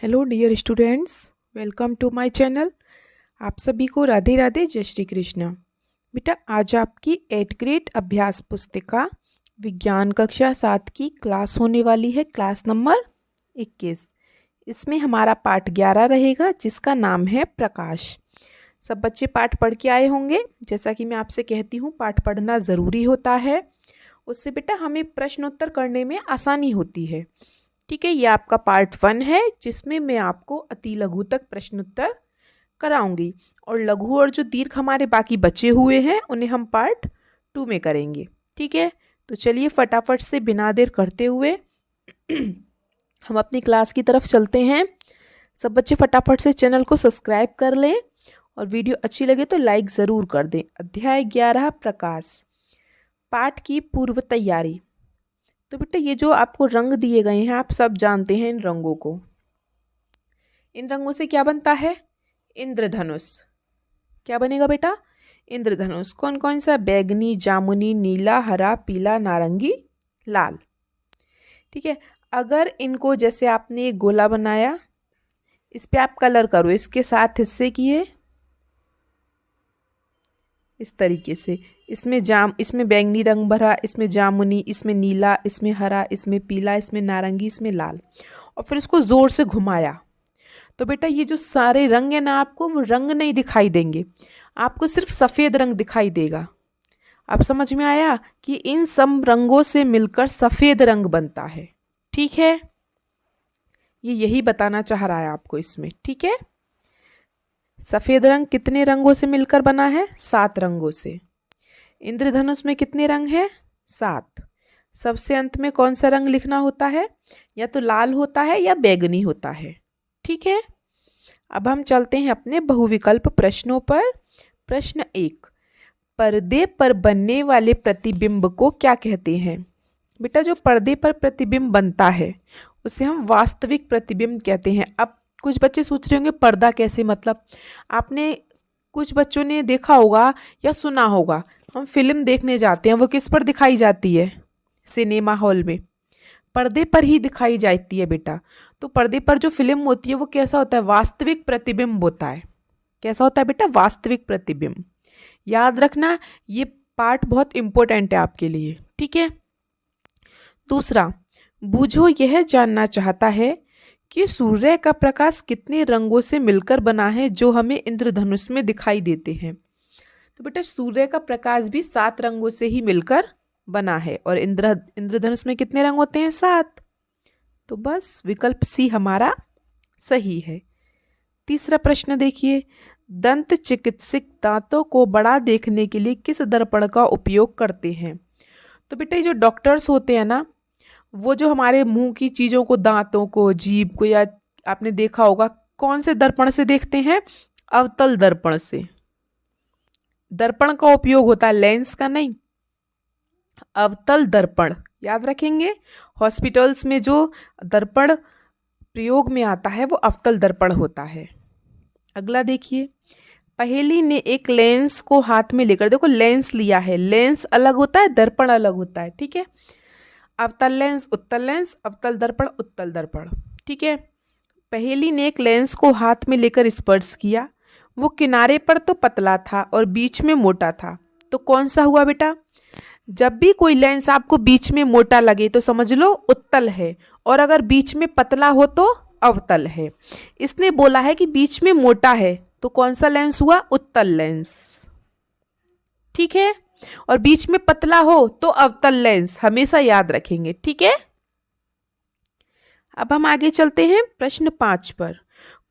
Hello dear students, welcome to my channel. आप सभी को राधे राधे, जय श्री कृष्ण। बेटा, आज आपकी 8th ग्रेड अभ्यास पुस्तिका विज्ञान कक्षा 7 की क्लास होने वाली है, क्लास नंबर 21। इसमें हमारा पाठ 11 रहेगा, जिसका नाम है प्रकाश। सब बच्चे पाठ पढ़ के आए होंगे। जैसा कि मैं आपसे कहती हूँ, पाठ पढ़ना ज़रूरी होता है, उससे बेटा हमें प्रश्नोत्तर करने में आसानी होती है। ठीक है, ये आपका पार्ट 1 है, जिसमें मैं आपको अति लघु तक प्रश्नोत्तर कराऊंगी, और लघु और जो दीर्घ हमारे बाकी बचे हुए हैं उन्हें हम पार्ट 2 में करेंगे। ठीक है, तो चलिए फटाफट से बिना देर करते हुए हम अपनी क्लास की तरफ चलते हैं। सब बच्चे फटाफट से चैनल को सब्सक्राइब कर लें, और वीडियो अच्छी लगे तो लाइक ज़रूर कर दें। अध्याय 11 प्रकाश, पाठ की पूर्व तैयारी। तो बेटा, ये जो आपको रंग दिए गए हैं, आप सब जानते हैं इन रंगों को। इन रंगों से क्या बनता है? इंद्रधनुष। क्या बनेगा बेटा? इंद्रधनुष। कौन कौन सा? बैगनी, जामुनी, नीला, हरा, पीला, नारंगी, लाल। ठीक है, अगर इनको जैसे आपने एक गोला बनाया, इस पे आप कलर करो, इसके 7 हिस्से किए इस तरीके से। इसमें बैंगनी रंग भरा, इसमें जामुनी, इसमें नीला, इसमें हरा, इसमें पीला, इसमें नारंगी, इसमें लाल, और फिर इसको ज़ोर से घुमाया। तो बेटा, ये जो सारे रंग है ना, आपको वो रंग नहीं दिखाई देंगे, आपको सिर्फ सफ़ेद रंग दिखाई देगा। अब समझ में आया कि इन सब रंगों से मिलकर सफ़ेद रंग बनता है। ठीक है, ये यही बताना चाह रहा है आपको इसमें। ठीक है, सफ़ेद रंग कितने रंगों से मिलकर बना है? 7 रंगों से। इंद्रधनुष में कितने रंग हैं? 7। सबसे अंत में कौन सा रंग लिखना होता है? या तो लाल होता है या बैगनी होता है। ठीक है, अब हम चलते हैं अपने बहुविकल्प प्रश्नों पर। प्रश्न 1, पर्दे पर बनने वाले प्रतिबिंब को क्या कहते हैं? बेटा, जो पर्दे पर प्रतिबिंब बनता है उसे हम वास्तविक प्रतिबिंब कहते हैं। अब कुछ बच्चे सोच रहे होंगे पर्दा कैसे, मतलब आपने कुछ बच्चों ने देखा होगा या सुना होगा, हम फिल्म देखने जाते हैं, वो किस पर दिखाई जाती है? सिनेमा हॉल में पर्दे पर ही दिखाई जाती है बेटा। तो पर्दे पर जो फिल्म होती है वो कैसा होता है? वास्तविक प्रतिबिंब होता है। कैसा होता है बेटा? वास्तविक प्रतिबिंब। याद रखना, ये पार्ट बहुत इंपॉर्टेंट है आपके लिए। ठीक है, दूसरा, बूझो यह जानना चाहता है कि सूर्य का प्रकाश कितने रंगों से मिलकर बना है जो हमें इंद्रधनुष में दिखाई देते हैं। तो बेटा, सूर्य का प्रकाश भी 7 रंगों से ही मिलकर बना है, और इंद्रधनुष में कितने रंग होते हैं? 7। तो बस विकल्प सी हमारा सही है। तीसरा प्रश्न देखिए, दंत चिकित्सक दांतों को बड़ा देखने के लिए किस दर्पण का उपयोग करते हैं? तो बेटा, ये जो डॉक्टर्स होते हैं ना, वो जो हमारे मुंह की चीज़ों को, दांतों को, जीभ को, या आपने देखा होगा कौन से दर्पण से देखते हैं? अवतल दर्पण से। दर्पण का उपयोग होता है, लेंस का नहीं, अवतल दर्पण। याद रखेंगे, हॉस्पिटल्स में जो दर्पण प्रयोग में आता है वो अवतल दर्पण होता है। अगला देखिए, पहेली ने एक लेंस को हाथ में लेकर, देखो लेंस लिया है, लेंस अलग होता है, दर्पण अलग होता है। ठीक है, अवतल लेंस, उत्तल लेंस, अवतल दर्पण, उत्तल दर्पण। ठीक है, पहेली ने एक लेंस को हाथ में लेकर स्पर्श किया, वो किनारे पर तो पतला था और बीच में मोटा था, तो कौन सा हुआ बेटा? जब भी कोई लेंस आपको बीच में मोटा लगे तो समझ लो उत्तल है, और अगर बीच में पतला हो तो अवतल है। इसने बोला है कि बीच में मोटा है, तो कौन सा लेंस हुआ? उत्तल लेंस। ठीक है, और बीच में पतला हो तो अवतल लेंस, हमेशा याद रखेंगे। ठीक है, अब हम आगे चलते हैं प्रश्न 5 पर।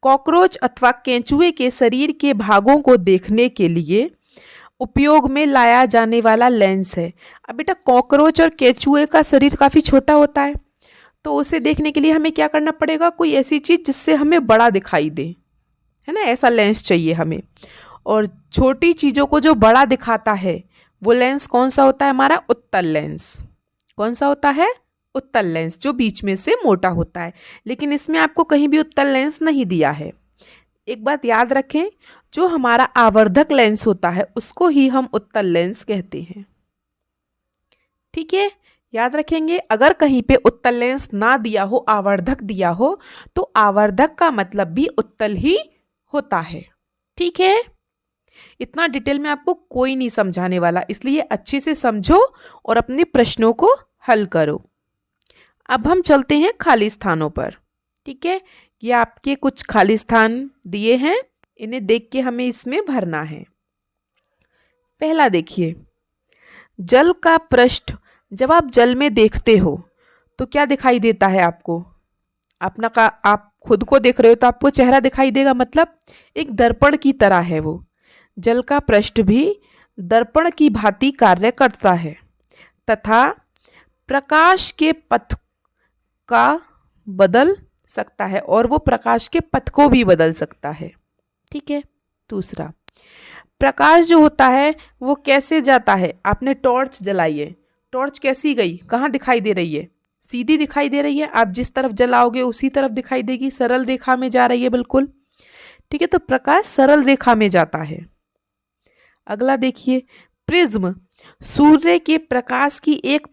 कॉकरोच अथवा केंचुए के शरीर के भागों को देखने के लिए उपयोग में लाया जाने वाला लेंस है। अब बेटा, कॉकरोच और केंचुए का शरीर काफ़ी छोटा होता है, तो उसे देखने के लिए हमें क्या करना पड़ेगा? कोई ऐसी चीज़ जिससे हमें बड़ा दिखाई दे, है ना, ऐसा लेंस चाहिए हमें। और छोटी चीज़ों को जो बड़ा दिखाता है वो लेंस कौन सा होता है? हमारा उत्तल लेंस। कौन सा होता है? उत्तल लेंस, जो बीच में से मोटा होता है। लेकिन इसमें आपको कहीं भी उत्तल लेंस नहीं दिया है। एक बात याद रखें, जो हमारा आवर्धक लेंस होता है उसको ही हम उत्तल लेंस कहते हैं। ठीक है, याद रखेंगे, अगर कहीं पे उत्तल लेंस ना दिया हो, आवर्धक दिया हो, तो आवर्धक का मतलब भी उत्तल ही होता है। ठीक है, इतना डिटेल में आपको कोई नहीं समझाने वाला, इसलिए अच्छे से समझो और अपने प्रश्नों को हल करो। अब हम चलते हैं खाली स्थानों पर। ठीक है, ये आपके कुछ खाली स्थान दिए हैं, इन्हें देख के हमें इसमें भरना है। पहला देखिए, जल का पृष्ठ। जब आप जल में देखते हो तो क्या दिखाई देता है आपको? आप खुद को देख रहे हो तो आपको चेहरा दिखाई देगा, मतलब एक दर्पण की तरह है वो। जल का पृष्ठ भी दर्पण की भांति कार्य करता है तथा प्रकाश के पथ का बदल सकता है, और वो प्रकाश के पथ को भी बदल सकता है। ठीक है, दूसरा, प्रकाश जो होता है वो कैसे जाता है? आपने टॉर्च जलाई है, टॉर्च कैसी गई, कहाँ दिखाई दे रही है? सीधी दिखाई दे रही है, आप जिस तरफ जलाओगे उसी तरफ दिखाई देगी, सरल रेखा में जा रही है बिल्कुल। ठीक है, तो प्रकाश सरल रेखा में जाता है। अगला देखिए, प्रिज्म। सूर्य के प्रकाश की एक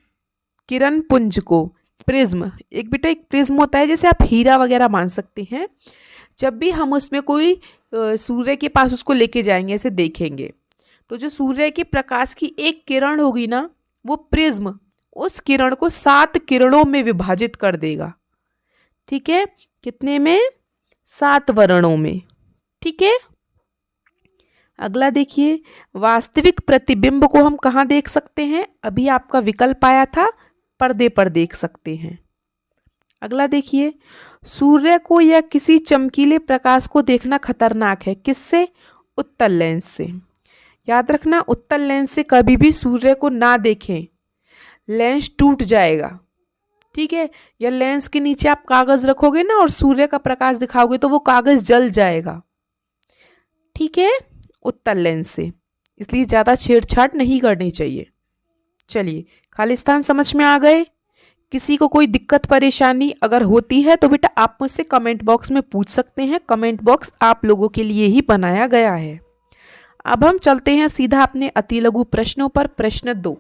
किरण पुंज को प्रिज्म, एक बेटा एक प्रिज्म होता है, जैसे आप हीरा वगैरह मान सकते हैं। जब भी हम उसमें कोई सूर्य के पास उसको लेके जाएंगे, ऐसे देखेंगे, तो जो सूर्य के प्रकाश की एक किरण होगी ना, वो प्रिज्म उस किरण को 7 किरणों में विभाजित कर देगा। ठीक है, कितने में? 7 वर्णों में। ठीक है, अगला देखिए, वास्तविक प्रतिबिंब को हम कहाँ देख सकते हैं? अभी आपका विकल्प आया था, पर्दे पर देख सकते हैं। अगला देखिए, सूर्य को या किसी चमकीले प्रकाश को देखना खतरनाक है, किससे? उत्तल लेंस से। याद रखना, उत्तल लेंस से कभी भी सूर्य को ना देखें, लेंस टूट जाएगा। ठीक है, या लेंस के नीचे आप कागज रखोगे ना और सूर्य का प्रकाश दिखाओगे तो वो कागज जल जाएगा। ठीक है, उत्तल लेंस से, इसलिए ज़्यादा छेड़छाड़ नहीं करनी चाहिए। चलिए, खालिस्तान समझ में आ गए? किसी को कोई दिक्कत परेशानी अगर होती है तो बेटा आप मुझसे कमेंट बॉक्स में पूछ सकते हैं, कमेंट बॉक्स आप लोगों के लिए ही बनाया गया है। अब हम चलते हैं सीधा अपने अति लघु प्रश्नों पर। प्रश्न 2।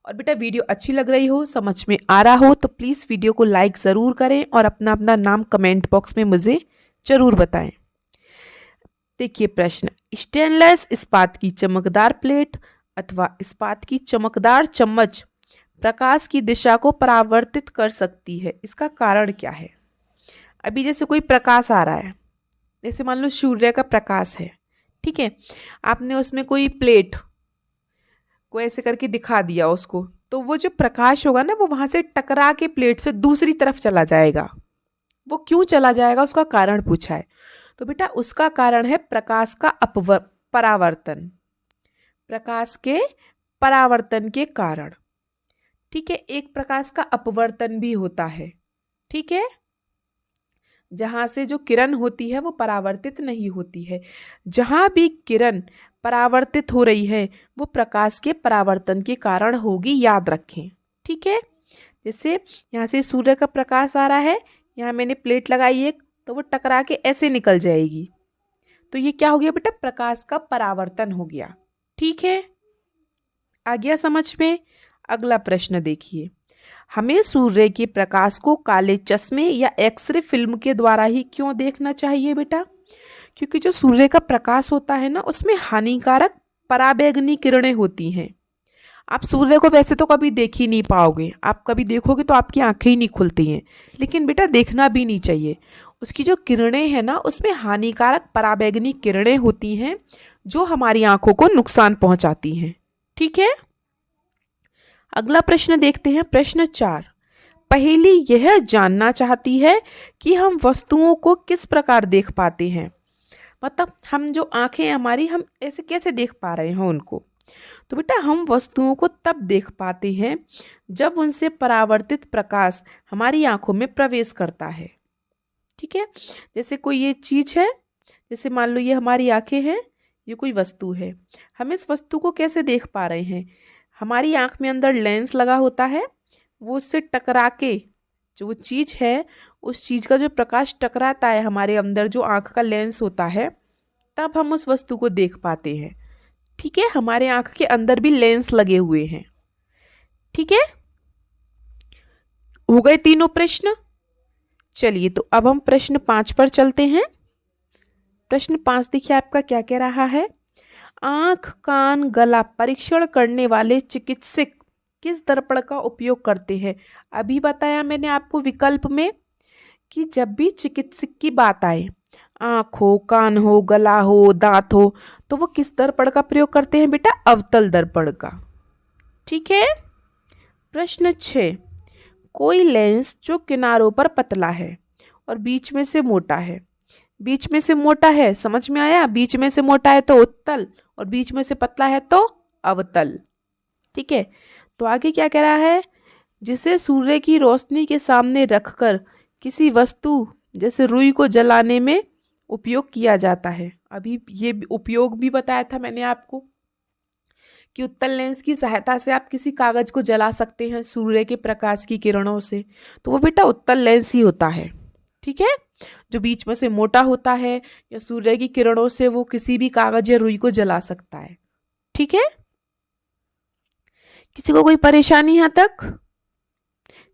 और बेटा वीडियो अच्छी लग रही हो, समझ में आ रहा हो, तो प्लीज़ वीडियो को लाइक ज़रूर करें और अपना अपना नाम कमेंट बॉक्स में मुझे ज़रूर बताएं। देखिए प्रश्न, स्टेनलेस इस्पात की चमकदार प्लेट अथवा इस्पात की चमकदार चम्मच प्रकाश की दिशा को परावर्तित कर सकती है, इसका कारण क्या है? अभी जैसे कोई प्रकाश आ रहा है, जैसे मान लो सूर्य का प्रकाश है, ठीक है, आपने उसमें कोई प्लेट को ऐसे करके दिखा दिया उसको, तो वो जो प्रकाश होगा ना वो वहां से टकरा के प्लेट से दूसरी तरफ चला जाएगा। वो क्यों चला जाएगा, उसका कारण पूछा है। तो बेटा उसका कारण है प्रकाश का परावर्तन, प्रकाश के परावर्तन के कारण। ठीक है, एक प्रकाश का अपवर्तन भी होता है। ठीक है, जहां से जो किरण होती है वो परावर्तित नहीं होती है। जहां भी किरण परावर्तित हो रही है वो प्रकाश के परावर्तन के कारण होगी, याद रखें। ठीक है, जैसे यहाँ से सूर्य का प्रकाश आ रहा है, यहाँ मैंने प्लेट लगाई एक, तो वो टकरा के ऐसे निकल जाएगी, तो ये क्या हो गया बेटा? प्रकाश का परावर्तन हो गया। ठीक है, आ गया समझ में? अगला प्रश्न देखिए, हमें सूर्य के प्रकाश को काले चश्मे या एक्सरे फिल्म के द्वारा ही क्यों देखना चाहिए बेटा? क्योंकि जो सूर्य का प्रकाश होता है ना, उसमें हानिकारक पराबैंगनी किरणें होती हैं। आप सूर्य को वैसे तो कभी देख ही नहीं पाओगे, आप कभी देखोगे तो आपकी आंखें ही नहीं खुलती हैं, लेकिन बेटा देखना भी नहीं चाहिए। उसकी जो किरणें हैं ना, उसमें हानिकारक पराबैंगनी किरणें होती हैं जो हमारी आंखों को नुकसान पहुंचाती हैं। ठीक है, अगला प्रश्न देखते हैं। प्रश्न 4, पहेली यह जानना चाहती है कि हम वस्तुओं को किस प्रकार देख पाते हैं, मतलब हम जो आंखें हमारी, हम ऐसे कैसे देख पा रहे हैं उनको। तो बेटा हम वस्तुओं को तब देख पाते हैं जब उनसे परावर्तित प्रकाश हमारी आंखों में प्रवेश करता है। ठीक है, जैसे कोई ये चीज़ है, जैसे मान लो ये हमारी आंखें हैं, ये कोई वस्तु है, हम इस वस्तु को कैसे देख पा रहे हैं? हमारी आंख में अंदर लेंस लगा होता है, वो उससे टकरा के जो वो चीज़ है, उस चीज़ का जो प्रकाश टकराता है हमारे अंदर, जो आंख का लेंस होता है, तब हम उस वस्तु को देख पाते हैं। ठीक है, हमारे आंख के अंदर भी लेंस लगे हुए हैं। ठीक है, हो गए तीनों प्रश्न। चलिए तो अब हम प्रश्न 5 पर चलते हैं। प्रश्न 5 देखिए आपका क्या कह रहा है। आंख कान गला परीक्षण करने वाले चिकित्सक किस दर्पण का उपयोग करते हैं। अभी बताया मैंने आपको विकल्प में कि जब भी चिकित्सक की बात आए, आंख हो, कान हो, गला हो, दांत हो, तो वो किस दर्पण का प्रयोग करते हैं बेटा, अवतल दर्पण का। ठीक है। प्रश्न 6, कोई लेंस जो किनारों पर पतला है और बीच में से मोटा है। बीच में से मोटा है, समझ में आया, बीच में से मोटा है तो उत्तल और बीच में से पतला है तो अवतल। ठीक है, तो आगे क्या कह रहा है, जिसे सूर्य की रोशनी के सामने रखकर किसी वस्तु जैसे रुई को जलाने में उपयोग किया जाता है। अभी ये उपयोग भी बताया था मैंने आपको कि उत्तल लेंस की सहायता से आप किसी कागज को जला सकते हैं सूर्य के प्रकाश की किरणों से, तो वो बेटा उत्तल लेंस ही होता है। ठीक है, जो बीच में से मोटा होता है या सूर्य की किरणों से वो किसी भी कागज या रुई को जला सकता है। ठीक है, किसी को कोई परेशानी यहाँ तक।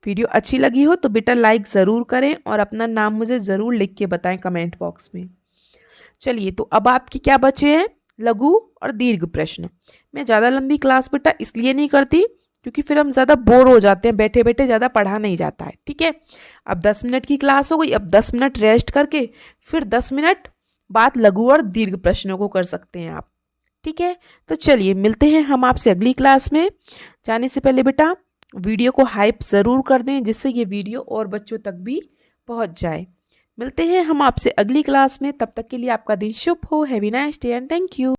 वीडियो अच्छी लगी हो तो बेटा लाइक ज़रूर करें और अपना नाम मुझे ज़रूर लिख के बताएं कमेंट बॉक्स में। चलिए तो अब आपके क्या बचे हैं, लघु और दीर्घ प्रश्न। मैं ज़्यादा लंबी क्लास बेटा इसलिए नहीं करती क्योंकि फिर हम ज़्यादा बोर हो जाते हैं, बैठे बैठे ज़्यादा पढ़ा नहीं जाता है। ठीक है, अब 10 मिनट की क्लास हो गई, अब 10 मिनट रेस्ट करके फिर 10 मिनट बाद लघु और दीर्घ प्रश्नों को कर सकते हैं आप। ठीक है, तो चलिए मिलते हैं हम आपसे अगली क्लास में। जाने से पहले बेटा वीडियो को हाइप ज़रूर कर दें जिससे ये वीडियो और बच्चों तक भी पहुंच जाए। मिलते हैं हम आपसे अगली क्लास में, तब तक के लिए आपका दिन शुभ हो। Have a nice day and thank you.